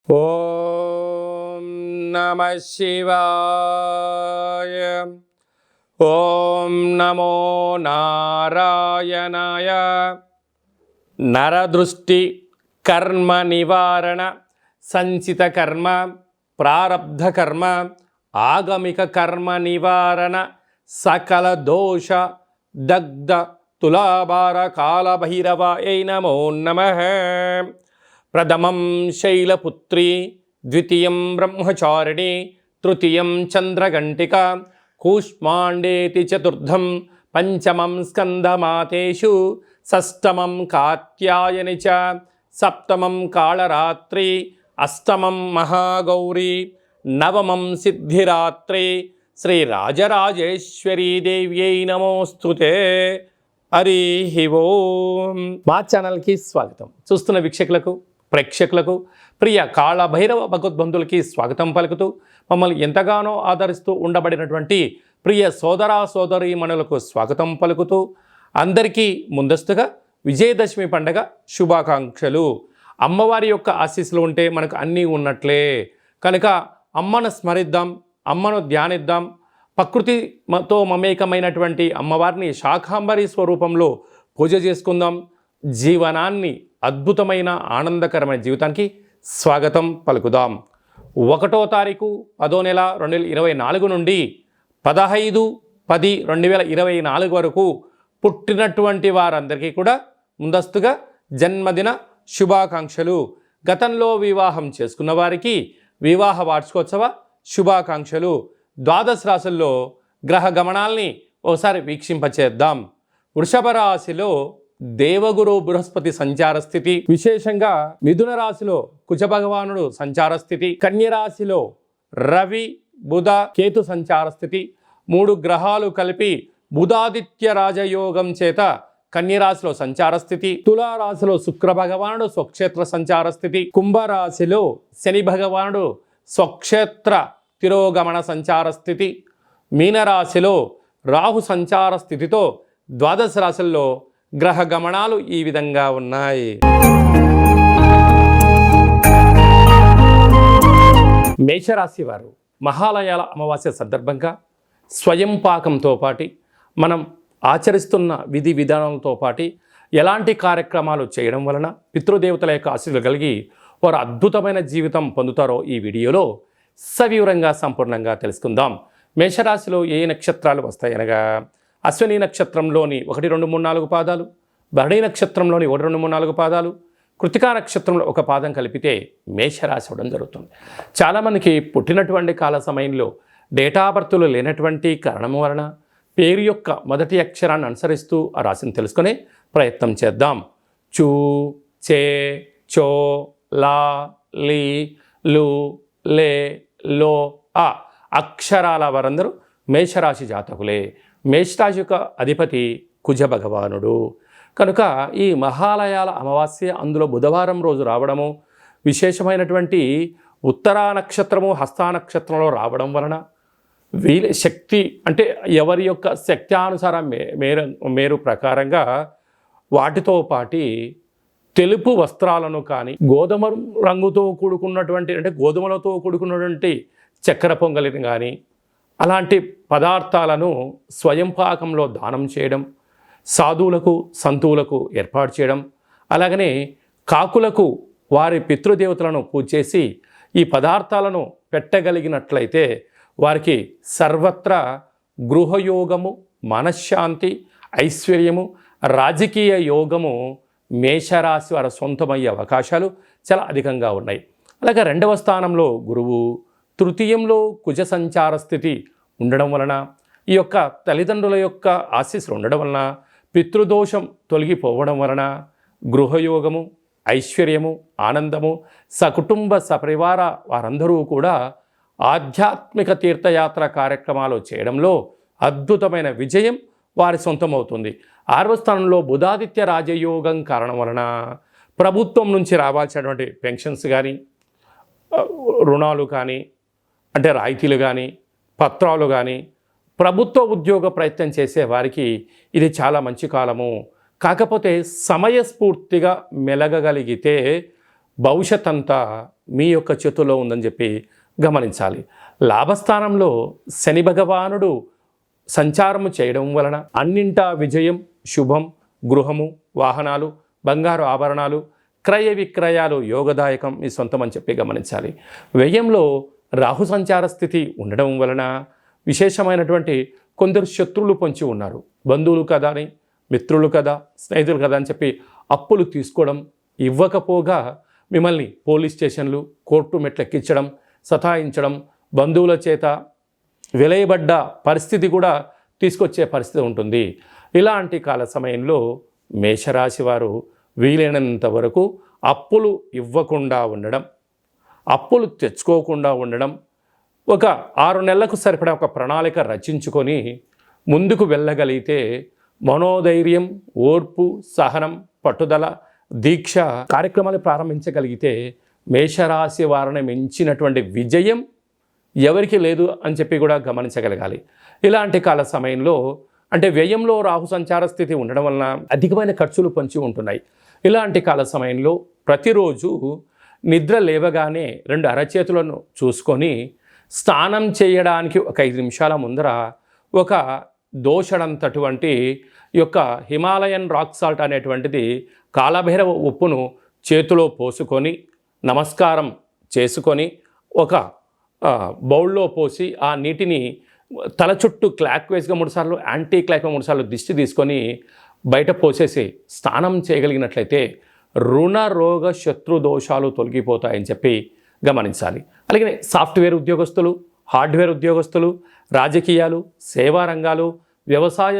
ఓం నమః శివాయ. ఓం నమో నారాయణాయ. నరదృష్టి కర్మ నివారణ, సంచిత కర్మ, ప్రారబ్ధ కర్మ, ఆగమిక కర్మ నివారణ, సకల దోష దగ్ధ తులాభార కాళభైరవాయ నమో నమః. ప్రథమం శైలపుత్రి, ద్వితీయం బ్రహ్మచారిణి, తృతీయం చంద్రఘంటిక, కూష్మాండేతి చతుర్థం, పంచమం స్కందమాతేషు, షష్టమం కాత్యాయని చ, సప్తమం కాళరాత్రి, అష్టమం మహాగౌరీ, నవమం సిద్ధిరాత్రి. శ్రీ రాజరాజేశ్వరీ దేవ్యై నమోస్తుతే. హరి ఓం. మా ఛానల్కి స్వాగతం. చూస్తున్న వీక్షకులకు, ప్రేక్షకులకు, ప్రియ కాళభైరవ భగవద్బంధులకి స్వాగతం పలుకుతూ, మమ్మల్ని ఎంతగానో ఆదరిస్తూ ఉండబడినటువంటి ప్రియ సోదర సోదరీమణులకు స్వాగతం పలుకుతూ, అందరికీ ముందస్తుగా విజయదశమి పండగ శుభాకాంక్షలు. అమ్మవారి యొక్క ఆశీస్సులు ఉంటే మనకు అన్నీ ఉన్నట్లే కనుక అమ్మను స్మరిద్దాం, అమ్మను ధ్యానిద్దాం. ప్రకృతితో మమేకమైనటువంటి అమ్మవారిని శాకాంబరి స్వరూపంలో పూజ చేసుకుందాం. జీవనాన్ని అద్భుతమైన ఆనందకరమైన జీవితానికి స్వాగతం పలుకుదాం. 1వ తారీఖు 10వ నెల 2024 నుండి 15/10/2024 వరకు పుట్టినటువంటి వారందరికీ కూడా ముందస్తుగా జన్మదిన శుభాకాంక్షలు. గతంలో వివాహం చేసుకున్న వారికి వివాహ వార్షికోత్సవ శుభాకాంక్షలు. ద్వాదశ రాశుల్లో గ్రహ గమనాల్ని ఒకసారి వీక్షింపచేద్దాం. వృషభ రాశిలో దేవగురు బృహస్పతి సంచార స్థితి, విశేషంగా మిథున రాశిలో కుజ భగవానుడు సంచార స్థితి, కన్య రాశిలో రవి బుధ కేతు సంచార స్థితి. 3 గ్రహాలు కలిపి బుధాదిత్య రాజయోగం చేత కన్యరాశిలో సంచార స్థితి. తులారాశిలో శుక్ర భగవానుడు స్వక్షేత్ర సంచార స్థితి. కుంభరాశిలో శని భగవానుడు స్వక్షేత్ర తిరోగమన సంచార స్థితి. మీనరాశిలో రాహు సంచార స్థితితో ద్వాదశ రాశుల్లో గ్రహ గమనాలు ఈ విధంగా ఉన్నాయి. మేషరాశి వారు మహాలయాల అమావాస్య సందర్భంగా స్వయం పాకంతో పాటి మనం ఆచరిస్తున్న విధి విధానాలతో పాటి ఎలాంటి కార్యక్రమాలు చేయడం వలన పితృదేవతల యొక్క ఆశీస్సులు కలిగి వారు అద్భుతమైన జీవితం పొందుతారో ఈ వీడియోలో సవివరంగా సంపూర్ణంగా తెలుసుకుందాం. మేషరాశిలో ఏ నక్షత్రాలు వస్తాయనగా అశ్విని నక్షత్రంలోని 1, 2, 3, 4 పాదాలు, భరణి నక్షత్రంలోని 1, 2, 3, 4 పాదాలు, కృతికా నక్షత్రంలో 1 పాదం కలిపితే మేషరాశి అవడం జరుగుతుంది. చాలామందికి పుట్టినటువంటి కాల సమయంలో డేటా బర్తులు లేనటువంటి కారణం వలన పేరు యొక్క మొదటి అక్షరాన్ని అనుసరిస్తూ ఆ రాశిని తెలుసుకునే ప్రయత్నం చేద్దాం. చూ, చే, చో, లా, లీ, లు, లే, లో, ఆ అక్షరాల వారందరూ మేషరాశి జాతకులే. మేషరాశి యొక్క అధిపతి కుజ భగవానుడు కనుక ఈ మహాలయాల అమావాస్య అందులో బుధవారం రోజు రావడము, విశేషమైనటువంటి ఉత్తరా నక్షత్రము హస్తా నక్షత్రంలో రావడం వలన వీళ్ళ శక్తి అంటే ఎవరి యొక్క శక్త్యానుసారం మేరు ప్రకారంగా వాటితో పాటి తెలుపు వస్త్రాలను కానీ, గోధుమ రంగుతో కూడుకున్నటువంటి అంటే గోధుమలతో కూడుకున్నటువంటి చక్కెర పొంగలిని కానీ అలాంటి పదార్థాలను స్వయం పాకంలో దానం చేయడం, సాధువులకు సంతువులకు ఏర్పాటు చేయడం, అలాగనే కాకులకు వారి పితృదేవతలను పూజ చేసి ఈ పదార్థాలను పెట్టగలిగినట్లయితే వారికి సర్వత్రా గృహయోగము, మనశ్శాంతి, ఐశ్వర్యము, రాజకీయ యోగము మేషరాశి వారి సొంతమయ్యే అవకాశాలు చాలా అధికంగా ఉన్నాయి. అలాగే 2వ స్థానంలో గురువు, తృతీయంలో కుజ సంచార స్థితి ఉండడం వలన ఈ యొక్క తల్లిదండ్రుల యొక్క ఆశీస్సులు ఉండడం వలన పితృదోషం తొలగిపోవడం వలన గృహయోగము, ఐశ్వర్యము, ఆనందము, సకుటుంబ సపరివార వారందరూ కూడా ఆధ్యాత్మిక తీర్థయాత్ర కార్యక్రమాలు చేయడంలో అద్భుతమైన విజయం వారి సొంతమవుతుంది. 6వ స్థానంలో బుధాదిత్య రాజయోగం కారణం వలన ప్రభుత్వం నుంచి రావాల్సినటువంటి పెన్షన్స్ కానీ, రుణాలు కానీ, అంటే రాయితీలు కానీ, పత్రాలు కానీ, ప్రభుత్వ ఉద్యోగ ప్రయత్నం చేసే వారికి ఇది చాలా మంచి కాలము. కాకపోతే సమయస్ఫూర్తిగా మెలగగలిగితే భవిష్యత్ అంతా మీ యొక్క చేతుల్లో ఉందని చెప్పి గమనించాలి. లాభస్థానంలో శని భగవానుడు సంచారము చేయడం వలన అన్నింటా విజయం, శుభం, గృహము, వాహనాలు, బంగారు ఆభరణాలు, క్రయ విక్రయాలు యోగదాయకం మీ సొంతం అని చెప్పి గమనించాలి. వ్యయంలో రాహు సంచార స్థితి ఉండడం వలన విశేషమైనటువంటి కొందరు శత్రువులు పొంచి ఉన్నారు. బంధువులు కదా అని, మిత్రులు కదా, స్నేహితులు కదా అని చెప్పి అప్పులు తీసుకోవడం, ఇవ్వకపోగా మిమ్మల్ని పోలీస్ స్టేషన్లు, కోర్టు మెట్లెక్కించడం, సతాయించడం, బంధువుల చేత వెలయబడ్డ పరిస్థితి కూడా తీసుకొచ్చే పరిస్థితి ఉంటుంది. ఇలాంటి కాల సమయంలో మేషరాశి వారు వీలైనంత వరకు అప్పులు ఇవ్వకుండా ఉండడం, అప్పులు తెచ్చుకోకుండా ఉండడం, ఒక 6 నెలలకు సరిపడా ఒక ప్రణాళిక రచించుకొని ముందుకు వెళ్ళగలిగితే మనోధైర్యం, ఓర్పు, సహనం, పట్టుదల, దీక్ష కార్యక్రమాలు ప్రారంభించగలిగితే మేషరాశి వారిని మించినటువంటి విజయం ఎవరికి లేదు అని చెప్పి కూడా గమనించగలగాలి. ఇలాంటి కాల సమయంలో అంటే వ్యయంలో రాహు సంచార స్థితి ఉండడం వలన అధికమైన ఖర్చులు పొంచి ఉంటున్నాయి. ఇలాంటి కాల సమయంలో ప్రతిరోజు నిద్ర లేవగానే 2 అరచేతులను చూసుకొని స్నానం చేయడానికి ఒక 5 నిమిషాల ముందర ఒక దోషడంతటువంటి యొక్క హిమాలయన్ రాక్ సాల్ట్ అనేటువంటిది కాలభైరవ ఉప్పును చేతిలో పోసుకొని నమస్కారం చేసుకొని ఒక బౌల్లో పోసి ఆ నీటిని తల చుట్టూ క్లాక్ వైజ్గా 3 సార్లు, యాంటీ క్లాక్ 3 సార్లు దిష్టి తీసుకొని బయట పోసేసి స్నానం చేయగలిగినట్లయితే రుణ రోగ శత్రు దోషాలు తొలగిపోతాయని చెప్పి గమనించాలి. అలాగే సాఫ్ట్వేర్ ఉద్యోగస్తులు, హార్డ్వేర్ ఉద్యోగస్తులు, రాజకీయాలు, సేవా రంగాలు, వ్యవసాయ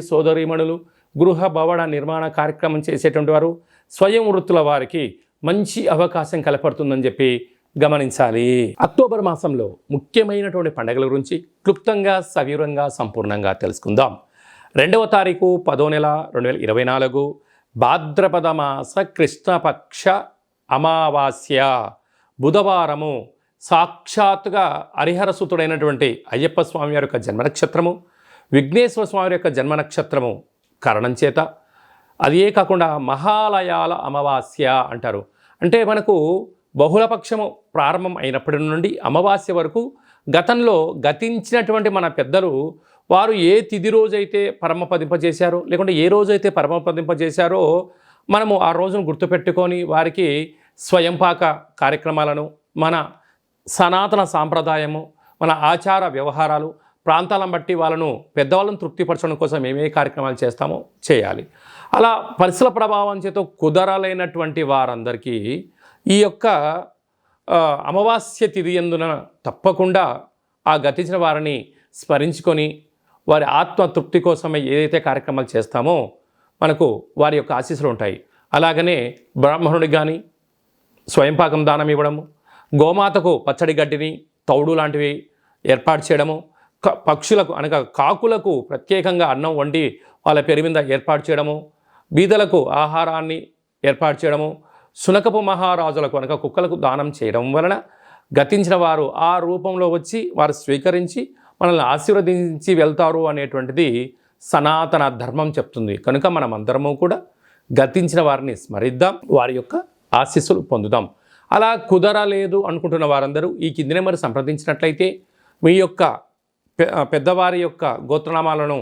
సోదరీమణులు, గృహ భవన నిర్మాణ కార్యక్రమం చేసేటువంటి వారు, స్వయం వృత్తుల వారికి మంచి అవకాశం కలపడుతుందని చెప్పి గమనించాలి. అక్టోబర్ మాసంలో ముఖ్యమైనటువంటి పండుగల గురించి క్లుప్తంగా, సవివరంగా, సంపూర్ణంగా తెలుసుకుందాం. 2వ తారీఖు 10వ నెల 2024 భాద్రపద మాస కృష్ణపక్ష అమావాస్య బుధవారము. సాక్షాత్తుగా హరిహరసుతుడైనటువంటి అయ్యప్ప స్వామి వారి యొక్క జన్మ నక్షత్రము, విఘ్నేశ్వర స్వామి యొక్క జన్మ నక్షత్రము కారణం చేత అదే కాకుండా మహాలయాల అమావాస్య అంటారు. అంటే మనకు బహుళపక్షము ప్రారంభం అయినప్పటి నుండి అమావాస్య వరకు గతంలో గతించినటువంటి మన పెద్దలు వారు ఏ తిథి రోజైతే పరమపదింపజేశారో, లేకుంటే ఏ రోజైతే పరమపదింపజేశారో మనము ఆ రోజును గుర్తుపెట్టుకొని వారికి స్వయంపాక కార్యక్రమాలను, మన సనాతన సాంప్రదాయము, మన ఆచార వ్యవహారాలు, ప్రాంతాలను బట్టి వాళ్ళను పెద్దవాళ్ళను తృప్తిపరచడం కోసం ఏమే కార్యక్రమాలు చేస్తామో చేయాలి. అలా పరిసర ప్రభావం చేత కుదరలేనటువంటి వారందరికీ ఈ యొక్క అమావాస్య తిథి యందున తప్పకుండా ఆ గతించిన వారిని స్మరించుకొని వారి ఆత్మ తృప్తి కోసమే ఏదైతే కార్యక్రమాలు చేస్తామో మనకు వారి యొక్క ఆశీస్సులు ఉంటాయి. అలాగనే బ్రాహ్మణుడికి కానీ స్వయంపాకం దానం ఇవ్వడము, గోమాతకు పచ్చడి గడ్డిని, తౌడు లాంటివి ఏర్పాటు చేయడము, పక్షులకు అనగా కాకులకు ప్రత్యేకంగా అన్నం వండి వాళ్ళ పేరు మీద ఏర్పాటు చేయడము, బీదలకు ఆహారాన్ని ఏర్పాటు చేయడము, శునకపు మహారాజులకు అనగా కుక్కలకు దానం చేయడం వలన గతించిన వారు ఆ రూపంలో వచ్చి వారు స్వీకరించి మనల్ని ఆశీర్వదించి వెళ్తారు అనేటువంటిది సనాతన ధర్మం చెప్తుంది. కనుక మనం అందరము కూడా గతించిన వారిని స్మరిద్దాం, వారి యొక్క ఆశీస్సులు పొందుదాం. అలా కుదరలేదు అనుకుంటున్న వారందరూ ఈ కింది నెంబర్ సంప్రదించినట్లయితే మీ యొక్క పెద్దవారి యొక్క గోత్రనామాలను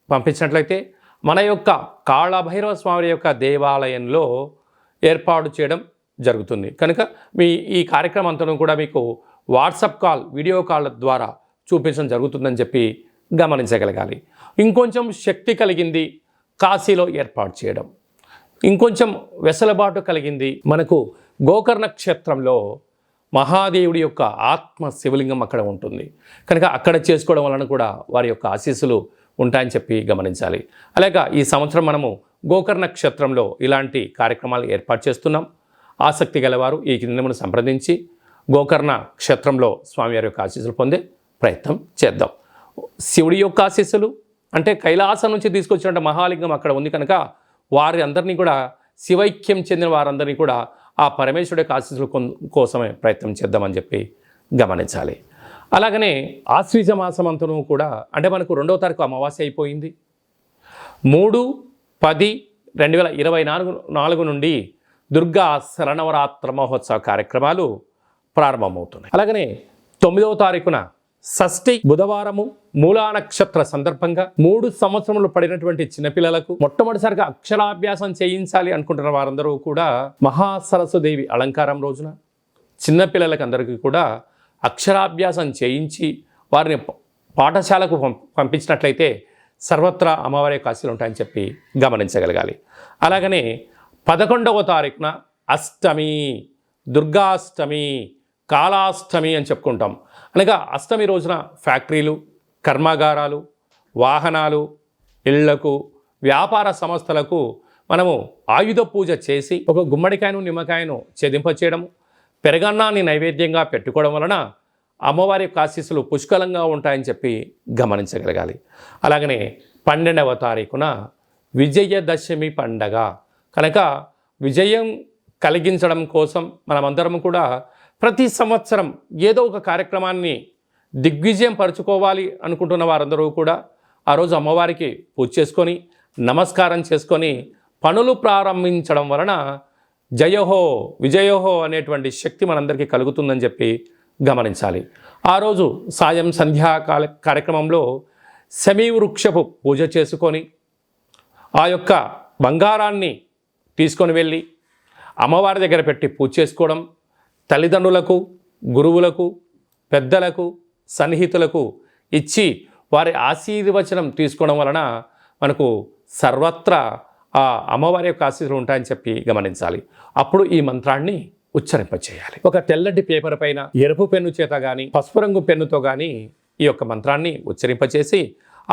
పంపించినట్లయితే మన యొక్క కాళభైరవ స్వామి యొక్క దేవాలయంలో ఏర్పాటు చేయడం జరుగుతుంది. కనుక ఈ కార్యక్రమం అంతా కూడా మీకు వాట్సాప్ కాల్, వీడియో కాల్ ద్వారా చూపించడం జరుగుతుందని చెప్పి గమనించగలగాలి. ఇంకొంచెం శక్తి కలిగింది కాశీలో ఏర్పాటు చేయడం, ఇంకొంచెం వెసులుబాటు కలిగింది మనకు గోకర్ణ క్షేత్రంలో మహాదేవుడి యొక్క ఆత్మ శివలింగం అక్కడ ఉంటుంది. కనుక అక్కడ చేసుకోవడం వలన కూడా వారి యొక్క ఆశీస్సులు ఉంటాయని చెప్పి గమనించాలి. అలాగే ఈ సంవత్సరం మనము గోకర్ణ క్షేత్రంలో ఇలాంటి కార్యక్రమాలు ఏర్పాటు చేస్తున్నాం. ఆసక్తి గలవారు ఈ కిందను సంప్రదించి గోకర్ణ క్షేత్రంలో స్వామివారి యొక్క ఆశీస్సులు పొందే ప్రయత్నం చేద్దాం. శివుడి యొక్క ఆశీస్సులు అంటే కైలాసం నుంచి తీసుకొచ్చినట్టు మహాలింగం అక్కడ ఉంది కనుక వారి అందరినీ కూడా శివైక్యం చెందిన వారందరినీ కూడా ఆ పరమేశ్వరుడి యొక్క ఆశీస్సుల కోసమే ప్రయత్నం చేద్దామని చెప్పి గమనించాలి. అలాగనే ఆశ్వీజ మాసం అంతను కూడా అంటే మనకు 2వ తారీఖు అమావాస్య అయిపోయింది. 3/10/2024 నుండి దుర్గా శరణవరాత్ర మహోత్సవ కార్యక్రమాలు ప్రారంభమవుతున్నాయి. అలాగనే 9వ తారీఖున షష్ఠి బుధవారము మూలా నక్షత్ర సందర్భంగా 3 సంవత్సరములు పడినటువంటి చిన్నపిల్లలకు మొట్టమొదటిసారిగా అక్షరాభ్యాసం చేయించాలి అనుకుంటున్న వారందరూ కూడా మహాసరస్వదేవి అలంకారం రోజున చిన్నపిల్లలకి అందరికీ కూడా అక్షరాభ్యాసం చేయించి వారిని పాఠశాలకు పంపించినట్లయితే సర్వత్రా అమ్మవారి యొక్క ఆశీస్సులు ఉంటాయని చెప్పి గమనించగలగాలి. అలాగనే 11వ తారీఖున అష్టమి, దుర్గాష్టమి, కాళాష్టమి అని చెప్పుకుంటాం. అనగా అష్టమి రోజున ఫ్యాక్టరీలు, కర్మాగారాలు, వాహనాలు, ఇళ్లకు, వ్యాపార సంస్థలకు మనము ఆయుధ పూజ చేసి ఒక గుమ్మడికాయను నిమ్మకాయను ఛేదింపచేయడము, పెరగన్నాన్ని నైవేద్యంగా పెట్టుకోవడం వలన అమ్మవారి యొక్క ఆశీస్సులు పుష్కలంగా ఉంటాయని చెప్పి గమనించగలగాలి. అలాగనే 12వ తారీఖున విజయదశమి పండగ కనుక విజయం కలిగించడం కోసం మనమందరం కూడా ప్రతి సంవత్సరం ఏదో ఒక కార్యక్రమాన్ని దిగ్విజయం పరుచుకోవాలి అనుకుంటున్న వారందరూ కూడా ఆ రోజు అమ్మవారికి పూజ చేసుకొని నమస్కారం చేసుకొని పనులు ప్రారంభించడం వలన జయోహో విజయోహో అనేటువంటి శక్తి మనందరికీ కలుగుతుందని చెప్పి గమనించాలి. ఆ రోజు సాయం సంధ్యా కార్యక్రమంలో శమీ వృక్షపు పూజ చేసుకొని ఆ యొక్క బంగారాన్ని తీసుకొని వెళ్ళి అమ్మవారి దగ్గర పెట్టి పూజ చేసుకోవడం, తల్లిదండ్రులకు, గురువులకు, పెద్దలకు, సన్నిహితులకు ఇచ్చి వారి ఆశీర్వచనం తీసుకోవడం వలన మనకు సర్వత్రా ఆ అమ్మవారి యొక్క ఆశీస్సులు ఉంటాయని చెప్పి గమనించాలి. అప్పుడు ఈ మంత్రాన్ని ఉచ్చరింపచేయాలి. ఒక తెల్లటి పేపర్ పైన ఎరుపు పెన్ను చేత కానీ పసుపు రంగు పెన్నుతో కానీ ఈ యొక్క మంత్రాన్ని ఉచ్చరింపచేసి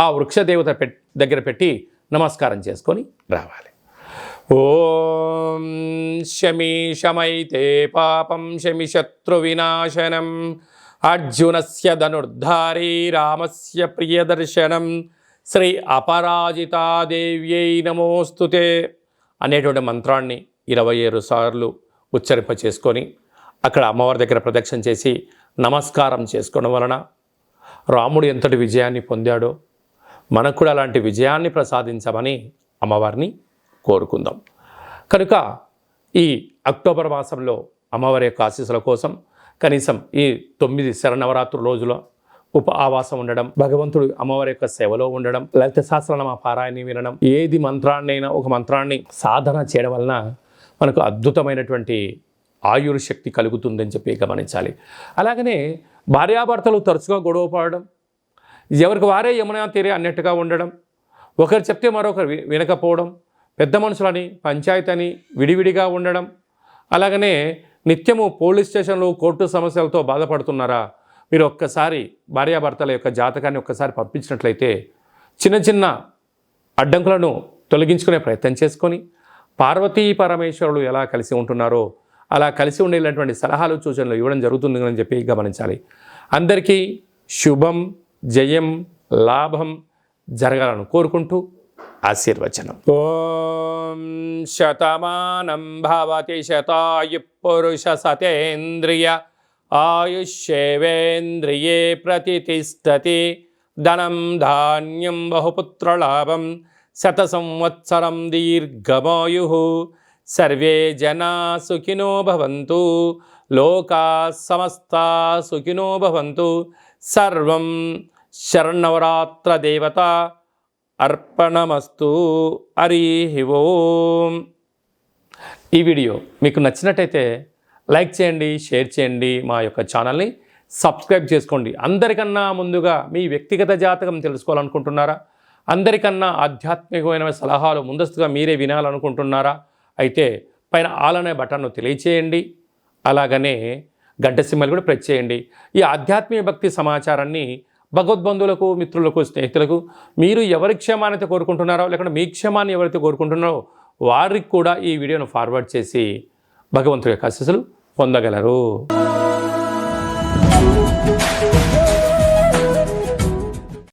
ఆ వృక్షదేవత దగ్గర పెట్టి నమస్కారం చేసుకొని రావాలి. ఓం శమీ శమైతే పాపం శమి శత్రు వినాశనం అర్జునస్య ధనుర్ధారీ రామస్య ప్రియదర్శనం శ్రీ అపరాజితాదేవ్యై నమోస్తుతే అనేటువంటి మంత్రాన్ని 27 సార్లు ఉచ్చరింప చేసుకొని అక్కడ అమ్మవారి దగ్గర ప్రదక్షిణ చేసి నమస్కారం చేసుకోవడం వలన రాముడు ఎంతటి విజయాన్ని పొందాడో మనకు కూడా అలాంటి విజయాన్ని ప్రసాదించమని అమ్మవారిని కోరుకుందాం. కనుక ఈ అక్టోబర్ మాసంలో అమ్మవారి యొక్క ఆశీస్సుల కోసం కనీసం ఈ 9 శరన్నవరాత్రి రోజుల ఆవాసం ఉండడం, భగవంతుడు అమ్మవారి యొక్క సేవలో ఉండడం, లలిత సహస్రనామ పారాయణ వినడం, ఏది మంత్రాన్నైనా ఒక మంత్రాన్ని సాధన చేయడం వలన మనకు అద్భుతమైనటువంటి ఆయుర్శక్తి కలుగుతుందని చెప్పి గమనించాలి. అలాగనే భార్యాభర్తలు తరచుగా గొడవ పడడం, ఎవరికి వారే యమునా తీరే అన్నట్టుగా ఉండడం, ఒకరు చెప్తే మరొకరు వినకపోవడం, పెద్ద మనుషులని పంచాయతీ అని విడివిడిగా ఉండడం, అలాగనే నిత్యము పోలీస్ స్టేషన్లు కోర్టు సమస్యలతో బాధపడుతున్నారా? మీరు ఒక్కసారి భార్యాభర్తల యొక్క జాతకాన్ని ఒక్కసారి పంపించినట్లయితే చిన్న చిన్న అడ్డంకులను తొలగించుకునే ప్రయత్నం చేసుకొని పార్వతీ పరమేశ్వరులు ఎలా కలిసి ఉంటున్నారో అలా కలిసి ఉండేటువంటి సలహాలు సూచనలు ఇవ్వడం జరుగుతుందని చెప్పి గమనించాలి. అందరికీ శుభం, జయం, లాభం జరగాలని కోరుకుంటూ ఆశీర్వచనం. ఓం శతమానం భవతి శతాయు పురుష సతేంద్రియ ఆయుష్యేవేంద్రియే ప్రతిష్టతి ధనం ధాన్యం బహుపుత్రలాభం శత సంవత్సరం దీర్ఘమాయు సర్వే జనా సుఖినో భవంతు లోకా సమస్తా సుఖినో భవంతు. సర్వం శరన్నవరాత్ర దేవత అర్పణమస్తు. హరి ఓం. ఈ వీడియో మీకు నచ్చినట్టయితే లైక్ చేయండి, షేర్ చేయండి, మా యొక్క ఛానల్ని సబ్స్క్రైబ్ చేసుకోండి. అందరికన్నా ముందుగా మీ వ్యక్తిగత జాతకం తెలుసుకోవాలనుకుంటున్నారా? అందరికన్నా ఆధ్యాత్మికమైన సలహాలు ముందస్తుగా మీరే వినాలనుకుంటున్నారా? అయితే పైన ఆల్ అనే బటన్ను తెలియచేయండి. అలాగనే గంట సింబల్ కూడా ప్రెస్ చేయండి. ఈ ఆధ్యాత్మిక భక్తి సమాచారాన్ని భగవద్బంధువులకు, మిత్రులకు, స్నేహితులకు మీరు ఎవరి క్షేమాన్ని కోరుకుంటున్నారో లేకుంటే మీ క్షేమాన్ని ఎవరైతే కోరుకుంటున్నారో వారికి కూడా ఈ వీడియోను ఫార్వర్డ్ చేసి భగవంతుడి యొక్క ఆశీస్సులు పొందగలరు.